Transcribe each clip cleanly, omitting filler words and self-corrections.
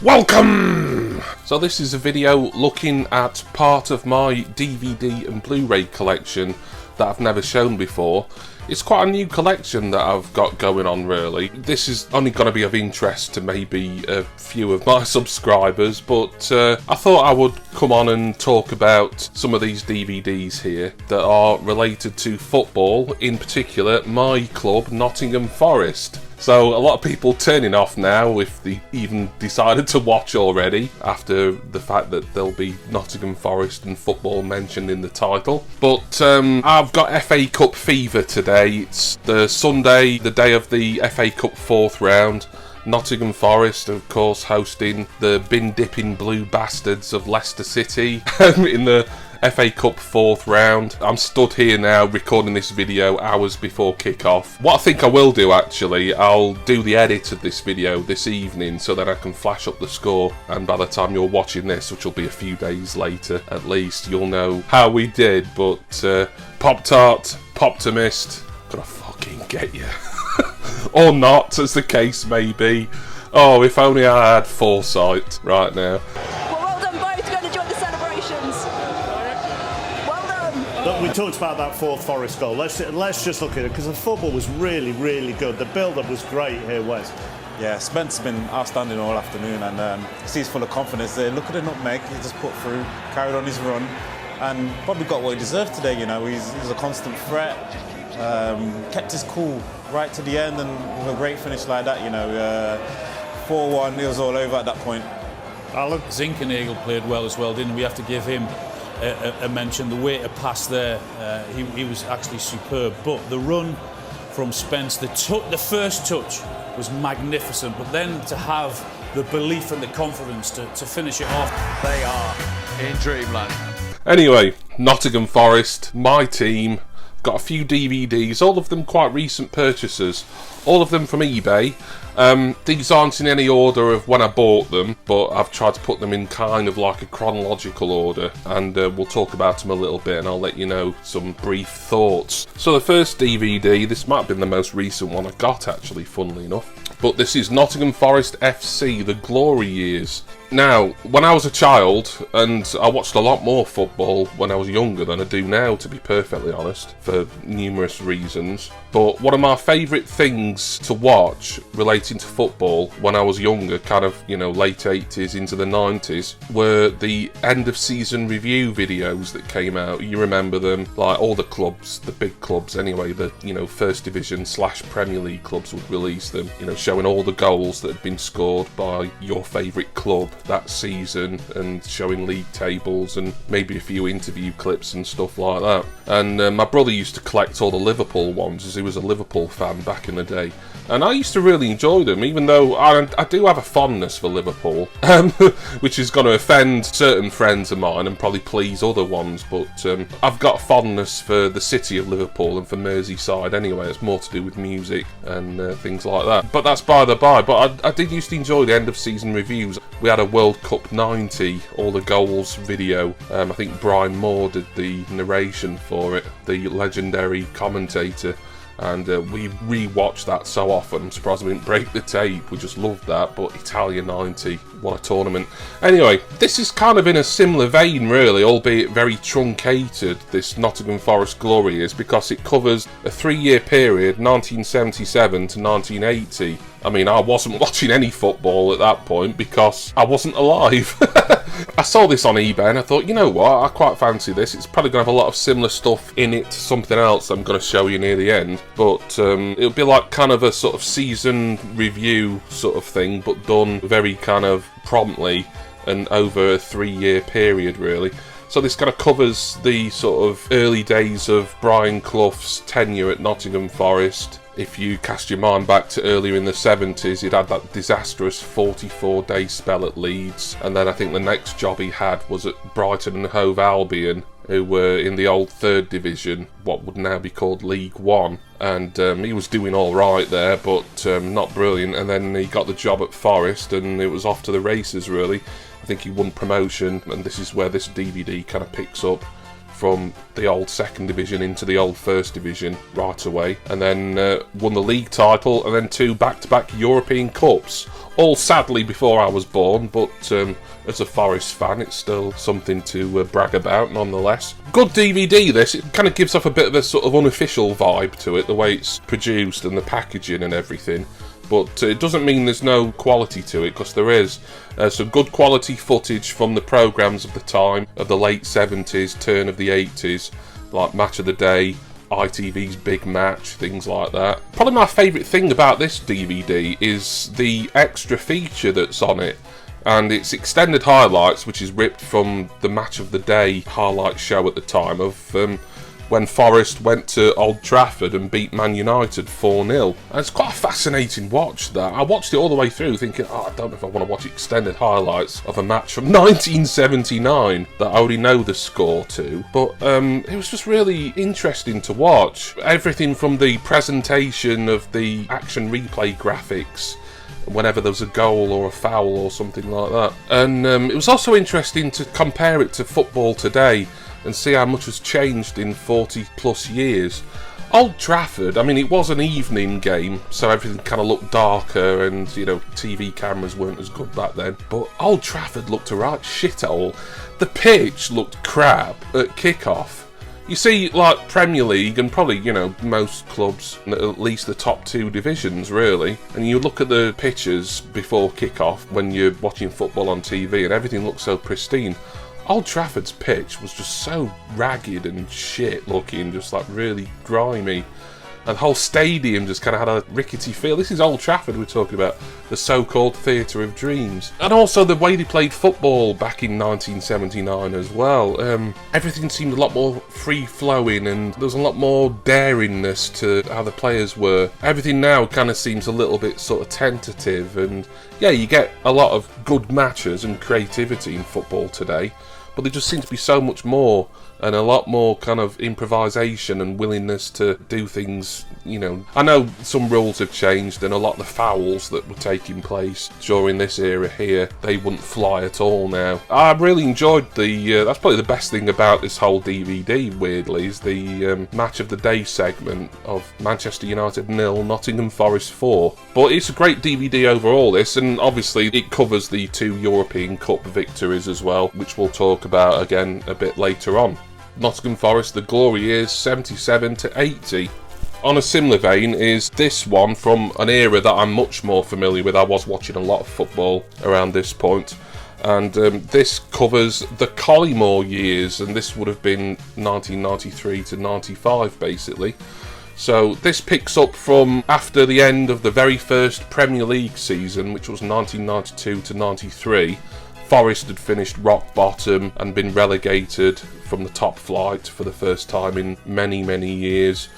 Welcome! So this is a video looking at part of my DVD and Blu-ray collection that I've never shown before. It's quite a new collection that I've got going on, really. This is only going to be of interest to maybe a few of my subscribers, but I thought I would come on and talk about some of these DVDs here that are related to football, in particular my club, Nottingham Forest. So a lot of people turning off now if they even decided to watch already after the fact that there'll be Nottingham Forest and football mentioned in the title. But I've got FA Cup fever today. It's the Sunday, the day of the FA Cup fourth round. Nottingham Forest, of course, hosting the bin-dipping blue bastards of Leicester City in the FA Cup fourth round. I'm stood here now recording this video hours before kick-off. What I think I will do, actually, I'll do the edit of this video this evening so that I can flash up the score, and by the time you're watching this, which will be a few days later at least, you'll know how we did. But Pop-Tart, Poptimist, gonna fucking get you. Or not, as the case may be. Oh, if only I had foresight right now. Well done both, going to join the celebrations. Well done. Look, we talked about that fourth Forest goal. Let's just look at it, because the football was really, really good. The build-up was great here, Wes. Yeah, Spence's been outstanding all afternoon, and he's full of confidence there. Look at the nutmeg, he just put through, carried on his run, and probably got what he deserved today, you know. He's a constant threat, kept his cool right to the end, and with a great finish like that, you know, 4-1, it was all over at that point. Alan? Zinkernagel played well as well, didn't we? Have to give him a mention. The way to pass there, he was actually superb. But the run from Spence, the first touch was magnificent, but then to have the belief and the confidence to finish it off. They are in dreamland. Anyway, Nottingham Forest, my team. Got a few DVDs, all of them quite recent purchases, all of them from eBay. These aren't in any order of when I bought them, but I've tried to put them in kind of like a chronological order, and we'll talk about them a little bit, and I'll let you know some brief thoughts. So the first DVD, this might have been the most recent one I got actually, funnily enough, but this is Nottingham Forest FC, The Glory Years. Now, when I was a child, and I watched a lot more football when I was younger than I do now, to be perfectly honest, for numerous reasons, but one of my favourite things to watch relating to football when I was younger, kind of, you know, late 80s into the 90s, were the end of season review videos that came out. You remember them, like all the clubs, the big clubs anyway, the, you know, First Division / Premier League clubs would release them, you know, showing all the goals that had been scored by your favourite club that season, and showing league tables and maybe a few interview clips and stuff like that. And my brother used to collect all the Liverpool ones, as he was a Liverpool fan back in the day, and I used to really enjoy them, even though I do have a fondness for Liverpool, which is going to offend certain friends of mine and probably please other ones, but I've got a fondness for the city of Liverpool and for Merseyside anyway. It's more to do with music and things like that, but that's by the by. But I did used to enjoy the end of season reviews. We had a World Cup 90, all the goals video. I think Brian Moore did the narration for it, the legendary commentator. And we re-watched that so often. I'm surprised we didn't break the tape. We just loved that. But Italia 90, what a tournament. Anyway, this is kind of in a similar vein, really, albeit very truncated, this Nottingham Forest Glory Years, because it covers a 3-year period, 1977 to 1980. I mean, I wasn't watching any football at that point because I wasn't alive. I saw this on eBay and I thought, you know what, I quite fancy this. It's probably going to have a lot of similar stuff in it to something else I'm going to show you near the end. But it'll be like kind of a sort of season review sort of thing, but done very kind of promptly and over a 3-year period, really. So this kind of covers the sort of early days of Brian Clough's tenure at Nottingham Forest. If you cast your mind back to earlier in the 70s, he'd had that disastrous 44-day spell at Leeds, and then I think the next job he had was at Brighton and Hove Albion, who were in the old 3rd Division, what would now be called League One, and he was doing all right there, but not brilliant. And then he got the job at Forest, and it was off to the races, really. I think he won promotion, and this is where this DVD kind of picks up. from the old second division into the old first division right away, and then won the league title, and then 2 back-to-back European Cups, all sadly before I was born, but as a Forest fan it's still something to brag about nonetheless. Good DVD this. It kind of gives off a bit of a sort of unofficial vibe to it, the way it's produced and the packaging and everything. But it doesn't mean there's no quality to it, because there is some good quality footage from the programmes of the time, of the late 70s, turn of the 80s, like Match of the Day, ITV's Big Match, things like that. Probably my favourite thing about this DVD is the extra feature that's on it, and it's extended highlights, which is ripped from the Match of the Day highlight show at the time of when Forest went to Old Trafford and beat Man United 4-0. And it's quite a fascinating watch, that. I watched it all the way through thinking, I don't know if I want to watch extended highlights of a match from 1979 that I already know the score to. But it was just really interesting to watch. Everything from the presentation of the action replay graphics, whenever there was a goal or a foul or something like that. And it was also interesting to compare it to football today and see how much has changed in 40 plus years. Old Trafford, I mean, it was an evening game, so everything kind of looked darker, and, you know, TV cameras weren't as good back then. But Old Trafford looked a right shithole. The pitch looked crap at kick-off. You see, like Premier League and probably, you know, most clubs, at least the top 2 divisions, really, and you look at the pitches before kick-off when you're watching football on TV, and everything looks so pristine. Old Trafford's pitch was just so ragged and shit looking, just like really grimy. And the whole stadium just kind of had a rickety feel. This is Old Trafford we're talking about, the so-called Theatre of Dreams. And also the way they played football back in 1979 as well. Everything seemed a lot more free-flowing, and there was a lot more daringness to how the players were. Everything now kind of seems a little bit sort of tentative, and yeah, you get a lot of good matches and creativity in football today, but there just seems to be so much more, and a lot more kind of improvisation and willingness to do things, you know. I know some rules have changed, and a lot of the fouls that were taking place during this era here, they wouldn't fly at all now. I really enjoyed that's probably the best thing about this whole DVD, weirdly, is the Match of the Day segment of Manchester United 0, Nottingham Forest 4. But it's a great DVD overall, this, and obviously it covers the 2 European Cup victories as well, which we'll talk about again a bit later on. Nottingham Forest, the glory years 77 to 80. On a similar vein is this one from an era that I'm much more familiar with. I was watching a lot of football around this point, and this covers the Collymore years, and this would have been 1993 to 95 basically. So this picks up from after the end of the very first Premier League season, which was 1992 to 93. Forest had finished rock bottom and been relegated from the top flight for the first time in many, many years.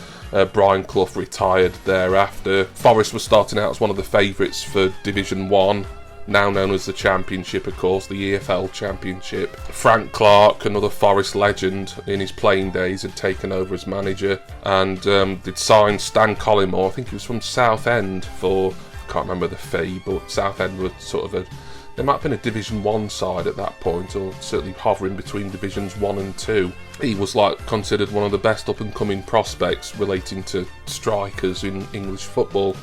Brian Clough retired thereafter. Forest was starting out as one of the favourites for Division 1, now known as the Championship, of course, the EFL Championship. Frank Clark, another Forest legend in his playing days, had taken over as manager, and they'd signed Stan Collymore. I think he was from Southend for, I can't remember the fee, but Southend were sort of they might have been a Division 1 side at that point, or certainly hovering between Divisions 1 and 2. He was considered one of the best up-and-coming prospects relating to strikers in English football,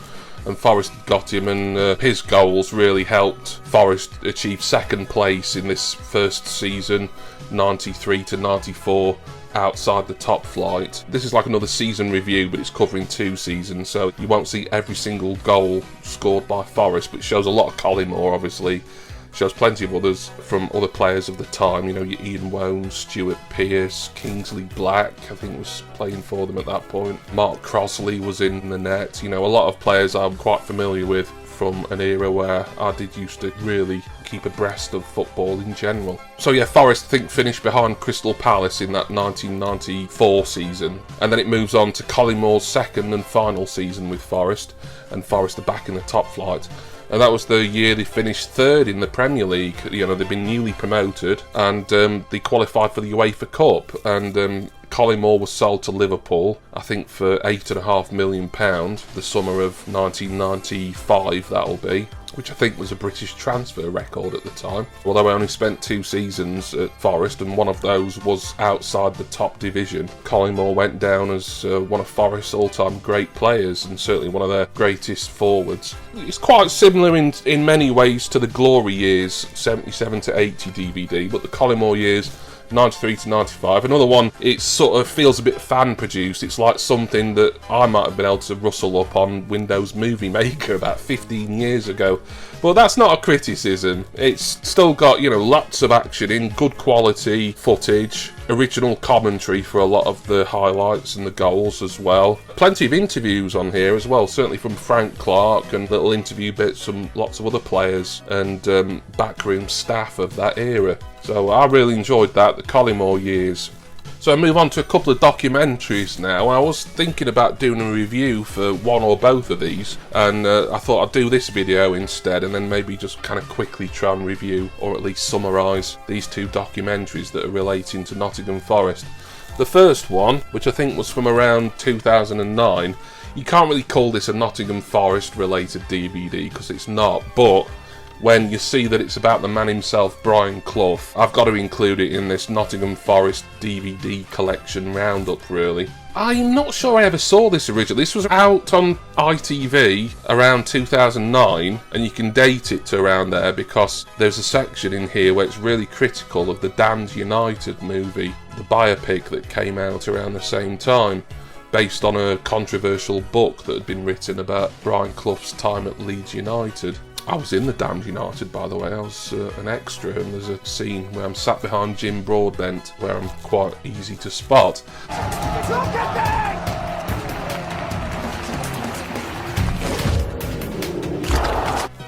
and Forest got him, and his goals really helped Forest achieve second place in this first season, 93 to 94, outside the top flight. This is like another season review, but it's covering 2 seasons, so you won't see every single goal scored by Forest, but it shows a lot of Collymore, obviously. Shows plenty of others from other players of the time, you know, your Ian Wones, Stuart Pearce, Kingsley Black, I think was playing for them at that point. Mark Crossley was in the net, you know, a lot of players I'm quite familiar with from an era where I did used to really keep abreast of football in general. So yeah, Forest, I think, finished behind Crystal Palace in that 1994 season, and then it moves on to Collymore's second and final season with Forest, and Forest are back in the top flight. And that was the year they finished third in the Premier League. You know, they've been newly promoted, and they qualified for the UEFA Cup, and Collymore was sold to Liverpool, I think for £8.5 million, the summer of 1995 that'll be. which I think was a British transfer record at the time. Although I only spent 2 seasons at Forest, and one of those was outside the top division. Collymore went down as one of Forest's all-time great players, and certainly one of their greatest forwards. It's quite similar in many ways to the Glory years, 77 to 80 DVD, but the Collymore years, 93 to 95. Another one, it sort of feels a bit fan produced. It's like something that I might have been able to rustle up on Windows Movie Maker about 15 years ago. But that's not a criticism. It's still got, you know, lots of action in, good quality footage, original commentary for a lot of the highlights and the goals as well. Plenty of interviews on here as well, certainly from Frank Clark, and little interview bits from lots of other players and backroom staff of that era. So I really enjoyed that, the Collymore years. So I move on to a couple of documentaries now. I was thinking about doing a review for one or both of these, and I thought I'd do this video instead, and then maybe just kind of quickly try and review, or at least summarise, these 2 documentaries that are relating to Nottingham Forest. The first one, which I think was from around 2009, you can't really call this a Nottingham Forest related DVD because it's not, but when you see that it's about the man himself, Brian Clough, I've got to include it in this Nottingham Forest DVD collection roundup, really. I'm not sure I ever saw this originally. This was out on ITV around 2009, and you can date it to around there because there's a section in here where it's really critical of the Damned United movie, the biopic that came out around the same time, based on a controversial book that had been written about Brian Clough's time at Leeds United. I was in the Damned United, by the way. I was an extra, and there's a scene where I'm sat behind Jim Broadbent where I'm quite easy to spot.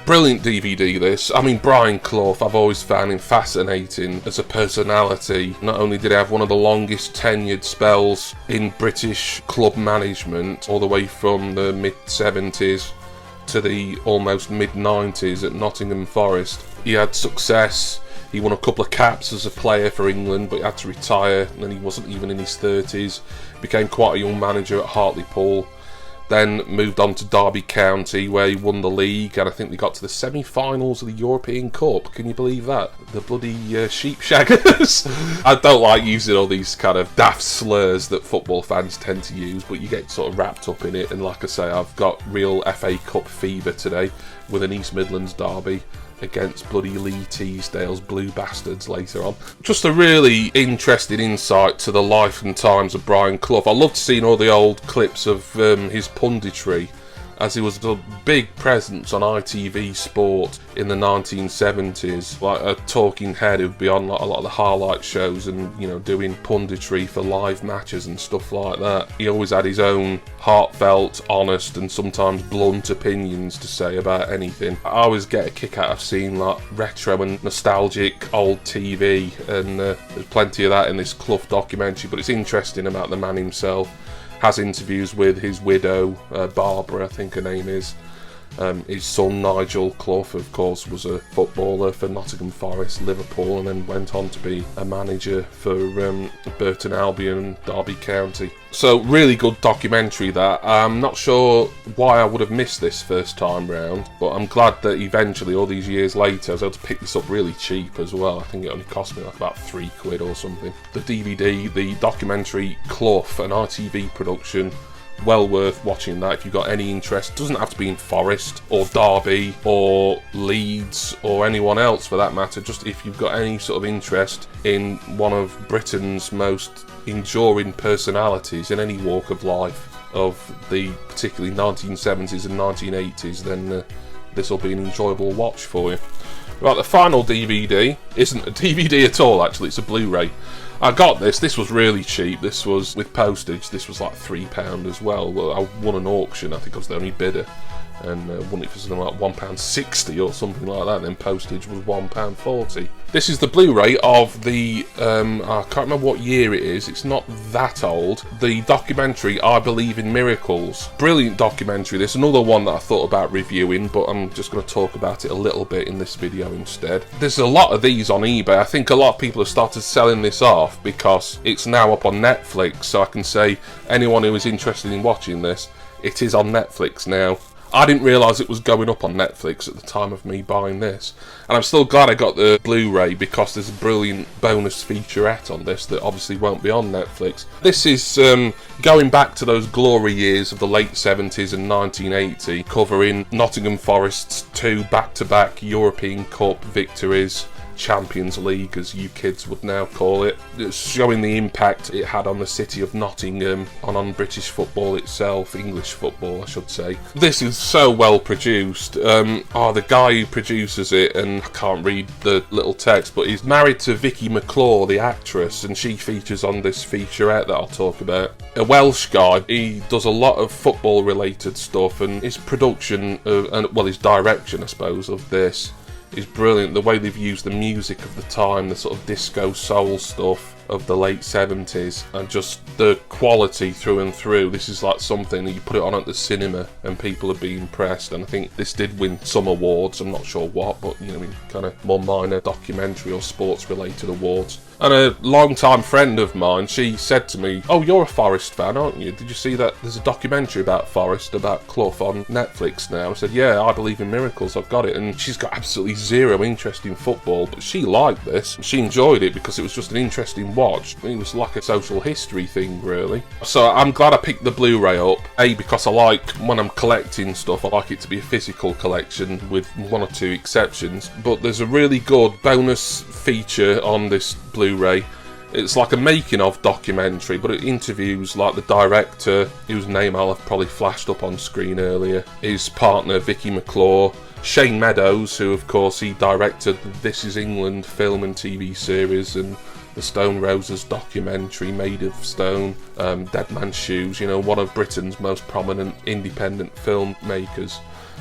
Brilliant DVD this. I mean, Brian Clough, I've always found him fascinating as a personality. Not only did he have one of the longest tenured spells in British club management, all the way from the mid-70s to the almost mid-90s at Nottingham Forest. He had success. He won a couple of caps as a player for England, but he had to retire, and then he wasn't even in his 30s. Became quite a young manager at Hartlepool. Then moved on to Derby County, where he won the league, and I think they got to the semi-finals of the European Cup. Can you believe that? The bloody sheepshaggers. I don't like using all these kind of daft slurs that football fans tend to use, but you get sort of wrapped up in it. And like I say, I've got real FA Cup fever today with an East Midlands derby against bloody Lee Teasdale's Blue Bastards later on. Just a really interesting insight to the life and times of Brian Clough. I loved seeing all the old clips of his punditry, as he was a big presence on ITV Sport in the 1970s, like a talking head who'd be on like a lot of the highlight shows and, you know, doing punditry for live matches and stuff like that. He always had his own heartfelt, honest and sometimes blunt opinions to say about anything. I always get a kick out of seeing like retro and nostalgic old TV, and there's plenty of that in this Clough documentary, but it's interesting about the man himself. Has interviews with his widow, Barbara, I think her name is. His son Nigel Clough, of course, was a footballer for Nottingham Forest, Liverpool, and then went on to be a manager for Burton Albion and Derby County. So really good documentary that. I'm not sure why I would have missed this first time round, but I'm glad that eventually, all these years later, I was able to pick this up really cheap as well. I think it only cost me like about £3 or something. The DVD, the documentary Clough, an ITV production, well worth watching that if you've got any interest. It doesn't have to be in Forest or Derby or Leeds or anyone else for that matter, just if you've got any sort of interest in one of Britain's most enduring personalities in any walk of life of the particularly 1970s and 1980s, then this will be an enjoyable watch for you. Right, the final DVD isn't a DVD at all, actually, it's a Blu-ray. I got this was really cheap. This was with postage, this was like £3 as well. I won an auction, I think I was the only bidder, and won it for something like £1.60 or something like that, and then postage was £1.40. This is the Blu-ray of the, I can't remember what year it is, it's not that old, the documentary I Believe in Miracles. Brilliant documentary this, another one that I thought about reviewing, but I'm just going to talk about it a little bit in this video instead. There's a lot of these on eBay. I think a lot of people have started selling this off because it's now up on Netflix, so I can say anyone who is interested in watching this, it is on Netflix now. I didn't realise it was going up on Netflix at the time of me buying this. And I'm still glad I got the Blu-ray, because there's a brilliant bonus featurette on this that obviously won't be on Netflix. This is going back to those glory years of the late 70s and 1980, covering Nottingham Forest's 2 back-to-back European Cup victories, Champions League as you kids would now call it. It's showing the impact it had on the city of Nottingham, on British football itself, English football I should say. This is so well produced. The guy who produces it, and I can't read the little text, but he's married to Vicky McClure, the actress, and she features on this featurette that I'll talk about. A Welsh guy, he does a lot of football related stuff, and his production, his direction I suppose of this is brilliant. The way they've used the music of the time, the sort of disco soul stuff of the late 70s, and just the quality through and through. This is like something that you put it on at the cinema and people would be impressed, and I think this did win some awards, I'm not sure what, but kind of more minor documentary or sports related awards. And a long-time friend of mine, she said to me, "Oh, you're a Forest fan, aren't you? Did you see that there's a documentary about Forest, about Clough on Netflix now?" I said, "Yeah, I believe in miracles, I've got it." And she's got absolutely zero interest in football, but she liked this. She enjoyed it because it was just an interesting watch. It was like a social history thing, really. So I'm glad I picked the Blu-ray up. A, because I like, when I'm collecting stuff, I like it to be a physical collection with 1 or 2 exceptions. But there's a really good bonus feature on this Blu-ray. It's like a making of documentary, but it interviews like the director, whose name I'll have probably flashed up on screen earlier, his partner Vicky McClure, Shane Meadows, who of course he directed the This Is England film and TV series, and the Stone Roses documentary Made of Stone, Dead Man's Shoes, one of Britain's most prominent independent filmmakers.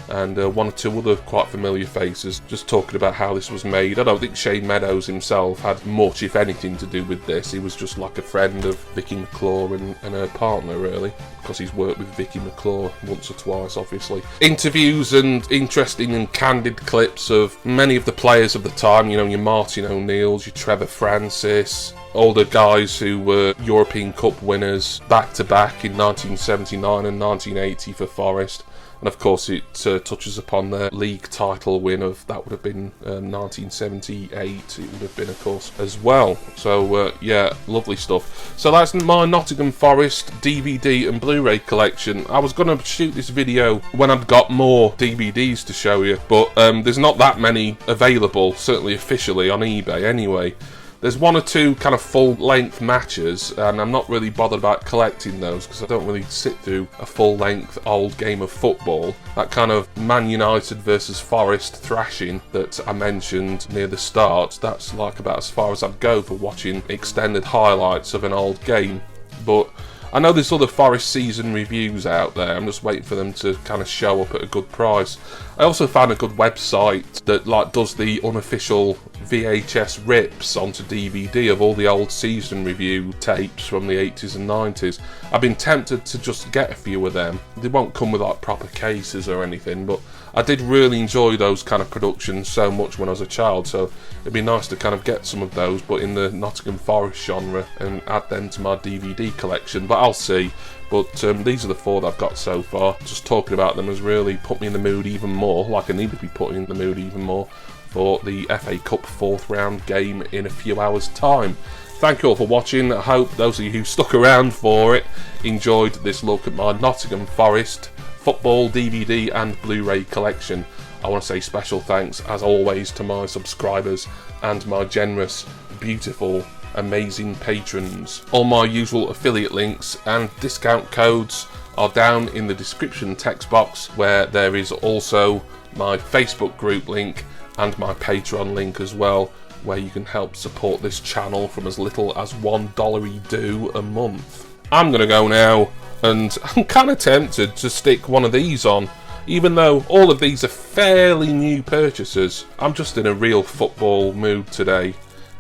And 1 or 2 other quite familiar faces, just talking about how this was made. I don't think Shane Meadows himself had much, if anything, to do with this. He was just like a friend of Vicky McClure and her partner, really, because he's worked with Vicky McClure once or twice, obviously. Interviews and interesting and candid clips of many of the players of the time, your Martin O'Neills, your Trevor Francis, all the guys who were European Cup winners back-to-back in 1979 and 1980 for Forest. And of course it touches upon their league title win of, that would have been 1978, it would have been of course as well. So yeah, lovely stuff. So that's my Nottingham Forest DVD and Blu-ray collection. I was going to shoot this video when I've got more DVDs to show you, but there's not that many available, certainly officially on eBay anyway. There's 1 or 2 kind of full-length matches, and I'm not really bothered about collecting those because I don't really sit through a full-length old game of football. That kind of Man United versus Forest thrashing that I mentioned near the start, that's like about as far as I'd go for watching extended highlights of an old game. But I know there's other Forest season reviews out there. I'm just waiting for them to kind of show up at a good price. I also found a good website that does the unofficial VHS rips onto DVD of all the old season review tapes from the 80s and 90s. I've been tempted to just get a few of them. They won't come with proper cases or anything, but I did really enjoy those kind of productions so much when I was a child, so it'd be nice to kind of get some of those, but in the Nottingham Forest genre, and add them to my DVD collection. But I'll see. But these are the 4 that I've got so far. Just talking about them has really put me in the mood even more, like I need to be put in the mood even more, for the FA Cup 4th round game in a few hours' time. Thank you all for watching. I hope those of you who stuck around for it enjoyed this look at my Nottingham Forest football DVD and Blu-ray collection. I want to say special thanks, as always, to my subscribers and my generous, beautiful, amazing patrons. All my usual affiliate links and discount codes are down in the description text box, where there is also my Facebook group link and my Patreon link as well, where you can help support this channel from as little as $1 do a month. I'm gonna go now, and I'm kind of tempted to stick one of these on, even though all of these are fairly new purchases. I'm just in a real football mood today.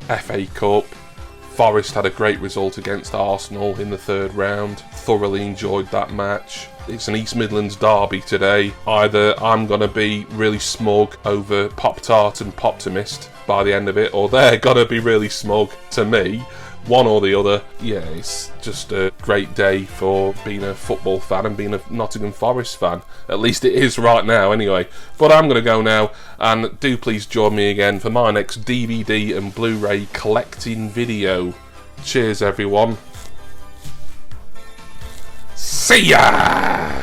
FA Cup, Forest had a great result against Arsenal in the 3rd round. Thoroughly enjoyed that match. It's an East Midlands derby today. Either I'm going to be really smug over Pop-Tart and Poptimist by the end of it, or they're going to be really smug to me one or the other. Yeah, it's just a great day for being a football fan and being a Nottingham Forest fan. At least it is right now, anyway. But I'm going to go now, and do please join me again for my next DVD and Blu-ray collecting video. Cheers, everyone. See ya!